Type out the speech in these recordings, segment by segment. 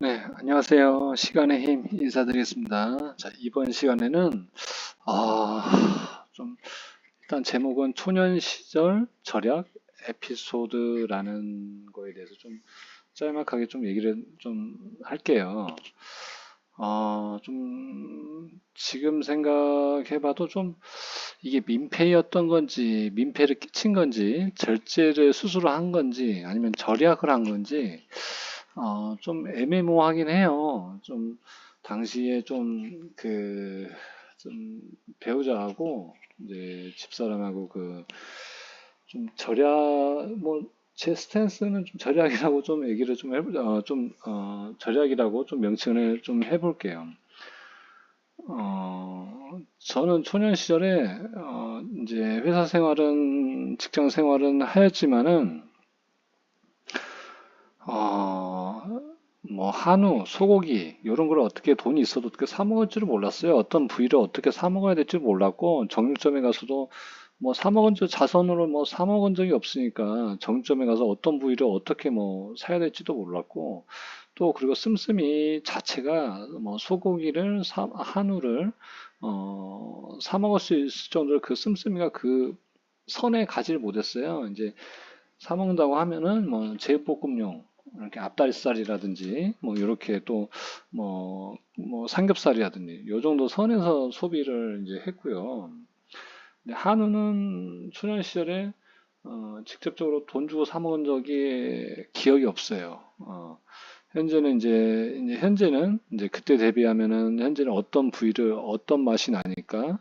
네, 안녕하세요. 시간의 힘 인사드리겠습니다. 자, 이번 시간에는, 좀, 일단 제목은 초년 시절 절약 에피소드라는 거에 대해서 좀 짤막하게 좀 얘기를 좀 할게요. 지금 생각해봐도 좀 이게 민폐였던 건지, 민폐를 끼친 건지, 절제를 스스로 한 건지, 아니면 절약을 한 건지, 좀 애매모호하긴 해요. 좀, 당시에 좀 배우자하고, 이제 집사람하고 좀 제 스탠스는 좀 절약이라고 좀 얘기를 좀 해보자. 절약이라고 좀 명칭을 좀 해볼게요. 저는 초년 시절에, 이제 회사 생활은, 직장 생활은 하였지만은, 어, 뭐 한우, 소고기 이런 걸 어떻게 돈이 있어도 어떻게 사 먹을 줄을 몰랐어요. 어떤 부위를 어떻게 사 먹어야 될지 몰랐고 정육점에 가서도 뭐 사 먹은 적 자선으로 뭐 사 먹은 적이 없으니까 정육점에 가서 어떤 부위를 어떻게 뭐 사야 될지도 몰랐고 또 그리고 씀씀이 자체가 뭐 소고기를 한우를 사 먹을 수 있을 정도로 그 씀씀이가 그 선에 가지를 못했어요. 이제 사 먹는다고 하면은 뭐 제육볶음용 이렇게 앞다리살이라든지 뭐 이렇게 또 뭐 삼겹살이라든지 요 정도 선에서 소비를 이제 했고요. 근데 한우는 초년 시절에 직접적으로 돈 주고 사 먹은 적이 기억이 없어요. 현재는 이제 그때 대비하면은 현재는 어떤 부위를 어떤 맛이 나니까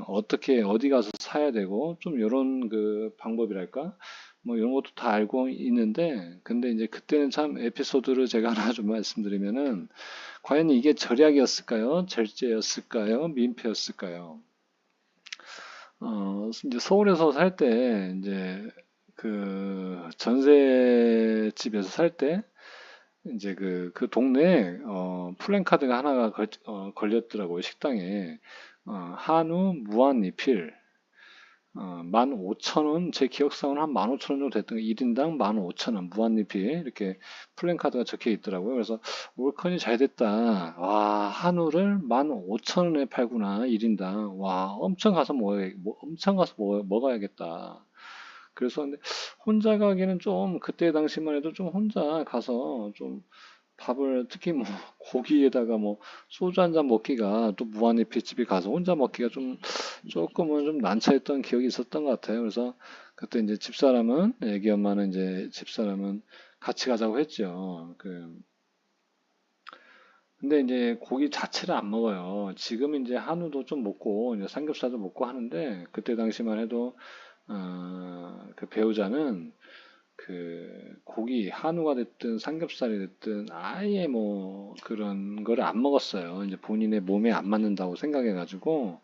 어떻게 어디 가서 사야 되고 좀 이런 그 방법이랄까 뭐 이런 것도 다 알고 있는데 근데 이제 그때는 참 에피소드를 제가 하나 좀 말씀드리면은 과연 이게 절약이었을까요? 절제였을까요? 민폐였을까요? 이제 서울에서 살 때 이제 그 전셋집에서 살 때 이제 그 동네에 플랜카드가 하나가 걸렸더라고요 식당에 한우 무한 리필 15,000원, 제 기억상으로 한 15,000원 정도 됐던 거, 1인당 15,000원, 무한리필, 이렇게 플랜카드가 적혀 있더라고요. 그래서, 올컨이 잘 됐다. 와, 한우를 15,000원에 팔구나, 1인당. 와, 엄청 가서 먹어야겠다. 그래서, 근데 혼자 가기는 좀, 그때 당시만 해도 좀 혼자 가서 좀 밥을 특히 뭐 고기에다가 뭐 소주 한 잔 먹기가 또 무한리필 집에 가서 혼자 먹기가 좀 조금은 좀 난처했던 기억이 있었던 것 같아요. 그래서 그때 이제 애기 엄마는 이제 집사람은 같이 가자고 했죠. 근데 이제 고기 자체를 안 먹어요. 지금 이제 한우도 좀 먹고 이제 삼겹살도 먹고 하는데 그때 당시만 해도 그 배우자는 고기, 한우가 됐든 삼겹살이 됐든 아예 뭐 그런 거를 안 먹었어요. 이제 본인의 몸에 안 맞는다고 생각해가지고,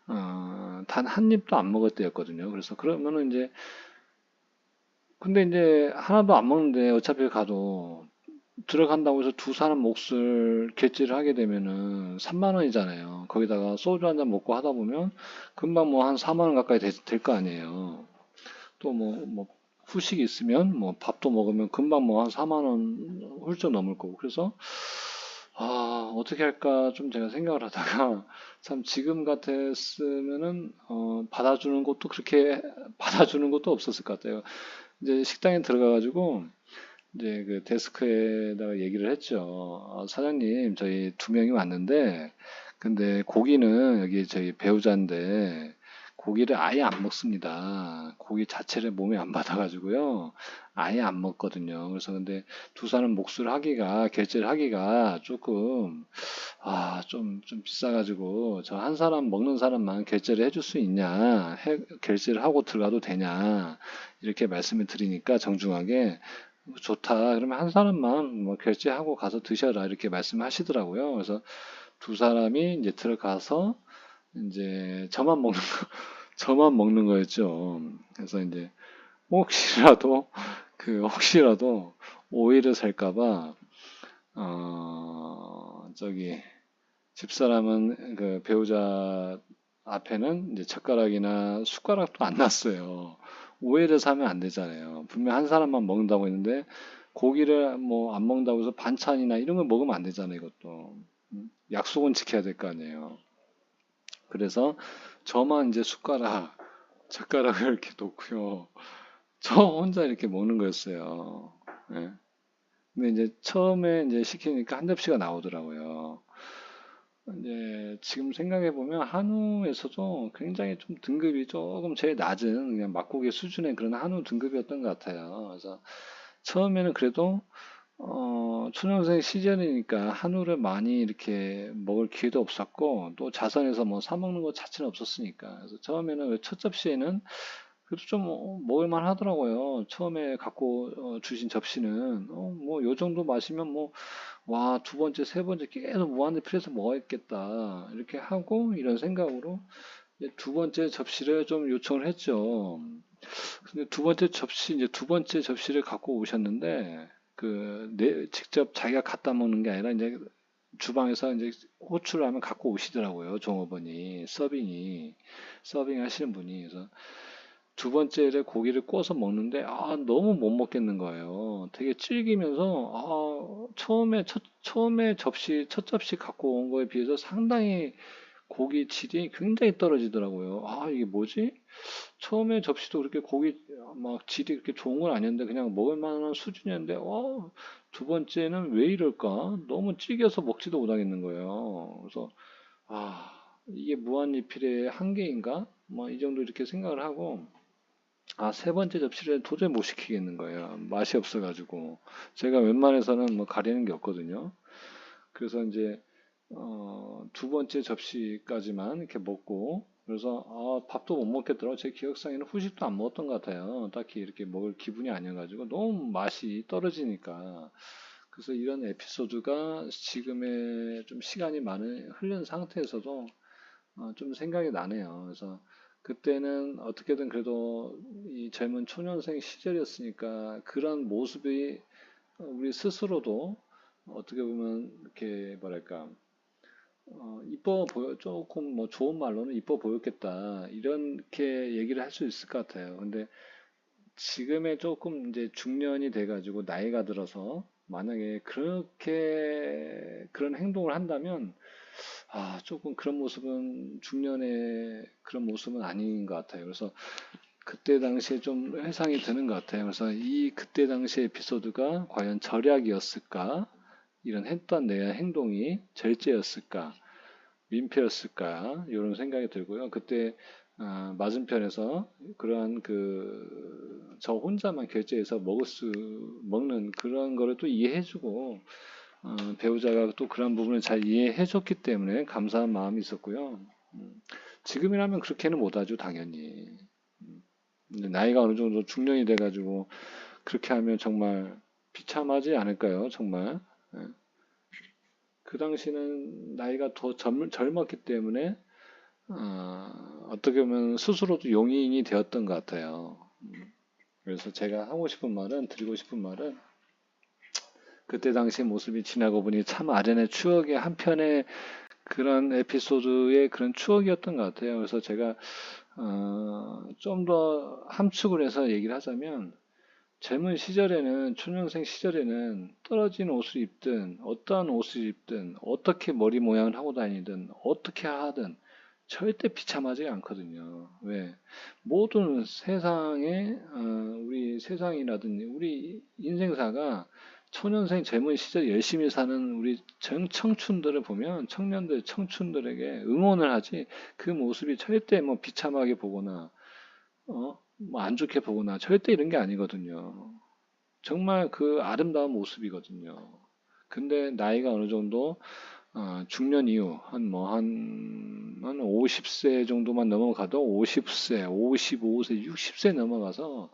단 한 입도 안 먹을 때였거든요. 그래서 그러면은 근데 이제 하나도 안 먹는데 어차피 가도 들어간다고 해서 두 사람 몫을 결제를 하게 되면은 3만 원이잖아요. 거기다가 소주 한 잔 먹고 하다 보면 금방 뭐 한 4만 원 가까이 될 거 아니에요. 또 후식이 있으면 뭐 밥도 먹으면 금방 뭐 한 4만 원 훌쩍 넘을 거고 그래서 어떻게 할까 좀 제가 생각을 하다가 참 지금 같았으면은 받아주는 것도 그렇게 받아주는 것도 없었을 것 같아요. 이제 식당에 들어가가지고 이제 그 데스크에다가 얘기를 했죠. 사장님 저희 두 명이 왔는데 근데 고기는 여기 저희 배우자인데 고기를 아예 안 먹습니다. 고기 자체를 몸에 안 받아가지고요. 아예 안 먹거든요. 그래서 근데 두 사람 몫을 하기가, 결제를 하기가 조금, 좀 비싸가지고 저 한 사람 먹는 사람만 결제를 해줄 수 있냐, 결제를 하고 들어가도 되냐, 이렇게 말씀을 드리니까 정중하게 좋다. 그러면 한 사람만 뭐 결제하고 가서 드셔라. 이렇게 말씀하시더라고요. 그래서 두 사람이 이제 들어가서 이제 저만 먹는 거였죠. 그래서 이제 혹시라도 혹시라도 오해를 살까봐 저기 집사람은 그 배우자 앞에는 이제 젓가락이나 숟가락도 안 놨어요. 오해를 사면 안 되잖아요. 분명 한 사람만 먹는다고 했는데 고기를 뭐 안 먹는다고 해서 반찬이나 이런 걸 먹으면 안 되잖아요, 이것도. 약속은 지켜야 될 거 아니에요. 그래서 저만 이제 젓가락을 이렇게 놓고요. 저 혼자 이렇게 먹는 거였어요. 예. 근데 이제 처음에 이제 시키니까 한 접시가 나오더라고요. 이제 지금 생각해 보면 한우에서도 굉장히 좀 등급이 조금 제일 낮은 그냥 막고기 수준의 그런 한우 등급이었던 것 같아요. 그래서 처음에는 그래도 초년생 시절이니까 한우를 많이 이렇게 먹을 기회도 없었고 또 자선에서 뭐 사 먹는 것 자체는 없었으니까 그래서 처음에는 첫 접시에는 그래도 좀 먹을만 하더라고요. 처음에 갖고 주신 접시는 뭐 요 정도 마시면 뭐 와, 두 번째, 세 번째 계속 무한리필해서 먹어야겠다. 이렇게 하고 이런 생각으로 이제 두 번째 접시를 좀 요청을 했죠. 근데 두 번째 접시, 이제 두 번째 접시를 갖고 오셨는데 직접 자기가 갖다 먹는 게 아니라 이제 주방에서 이제 호출을 하면 갖고 오시더라고요. 종업원이, 서빙 하시는 분이. 그래서 두 번째를 고기를 구워서 먹는데 너무 못 먹겠는 거예요. 되게 질기면서 처음에 첫 접시 갖고 온 거에 비해서 상당히 고기 질이 굉장히 떨어지더라고요. 이게 뭐지? 처음에 접시도 그렇게 고기 막 질이 그렇게 좋은 건 아니었는데 그냥 먹을 만한 수준이었는데 두 번째는 왜 이럴까? 너무 질겨서 먹지도 못하겠는 거예요. 그래서 이게 무한리필의 한계인가? 뭐 이 정도 이렇게 생각을 하고 세 번째 접시를 도저히 못 시키겠는 거예요. 맛이 없어가지고. 제가 웬만해서는 뭐 가리는 게 없거든요. 그래서 이제, 두 번째 접시까지만 이렇게 먹고, 그래서, 밥도 못 먹겠더라고. 제 기억상에는 후식도 안 먹었던 것 같아요. 딱히 이렇게 먹을 기분이 아니어가지고, 너무 맛이 떨어지니까. 그래서 이런 에피소드가 지금의 좀 시간이 많이 흐른 상태에서도 좀 생각이 나네요. 그래서 그때는 어떻게든 그래도 이 젊은 초년생 시절이었으니까 그런 모습이 우리 스스로도 어떻게 보면 이렇게 뭐랄까 이뻐 보여 조금 뭐 좋은 말로는 이뻐 보였겠다 이렇게 얘기를 할 수 있을 것 같아요. 근데 지금의 조금 이제 중년이 돼가지고 나이가 들어서 만약에 그렇게 그런 행동을 한다면 조금 그런 모습은 중년의 그런 모습은 아닌 것 같아요. 그래서 그때 당시에 좀 회상이 드는 것 같아요. 그래서 이 그때 당시 에피소드가 과연 절약이었을까? 이런 했던 내 행동이 절제였을까? 민폐였을까? 이런 생각이 들고요. 그때 맞은편에서 그러한 저 혼자만 결제해서 먹는 그런 거를 또 이해해주고 배우자가 또 그런 부분을 잘 이해해줬기 때문에 감사한 마음이 있었고요. 지금이라면 그렇게는 못하죠, 당연히. 근데 나이가 어느 정도 중년이 돼가지고 그렇게 하면 정말 비참하지 않을까요, 정말. 예. 그 당시는 나이가 더 젊었기 때문에 어떻게 보면 스스로도 용인이 되었던 것 같아요. 그래서 제가 드리고 싶은 말은 그때 당시 모습이 지나고 보니 참 아련의 추억의 한편의 그런 에피소드의 그런 추억이었던 것 같아요. 그래서 제가 좀 더 함축을 해서 얘기를 하자면 젊은 시절에는 초년생 시절에는 떨어진 옷을 입든 어떠한 옷을 입든 어떻게 머리 모양을 하고 다니든 어떻게 하든 절대 비참하지 않거든요. 왜? 모든 세상에 우리 세상이라든지 우리 인생사가 초년생 젊은 시절 열심히 사는 우리 청춘들을 보면 청춘들에게 응원을 하지 그 모습이 절대 뭐 비참하게 보거나 뭐 안 좋게 보거나 절대 이런 게 아니거든요. 정말 그 아름다운 모습이거든요. 근데 나이가 어느 정도 중년 이후 한 50세 정도만 넘어가도 50세, 55세, 60세 넘어가서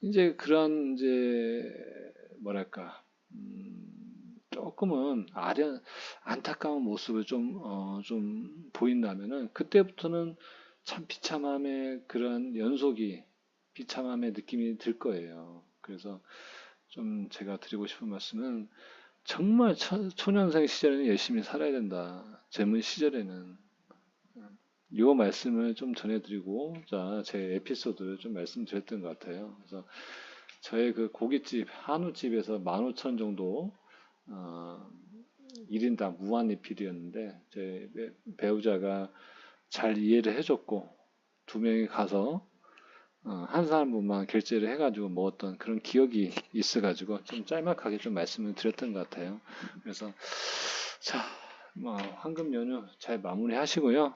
이제 그런 이제 뭐랄까 조금은 안타까운 모습을 좀 보인다면은 그때부터는 참 비참함의 그런 연속이 비참함의 느낌이 들 거예요. 그래서 좀 제가 드리고 싶은 말씀은 정말 초년생 시절에는 열심히 살아야 된다. 젊은 시절에는 요 말씀을 좀 전해드리고 제 에피소드를 좀 말씀드렸던 것 같아요. 그래서 저희 그 고깃집, 한우집에서 15,000 정도, 어, 1인당 무한리필이었는데, 제 배우자가 잘 이해를 해줬고, 두 명이 가서, 한 사람분만 결제를 해가지고 먹었던 그런 기억이 있어가지고, 좀 짤막하게 좀 말씀을 드렸던 것 같아요. 그래서, 자, 뭐, 황금 연휴 잘 마무리 하시고요.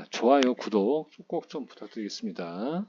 좋아요, 구독 꼭 좀 부탁드리겠습니다.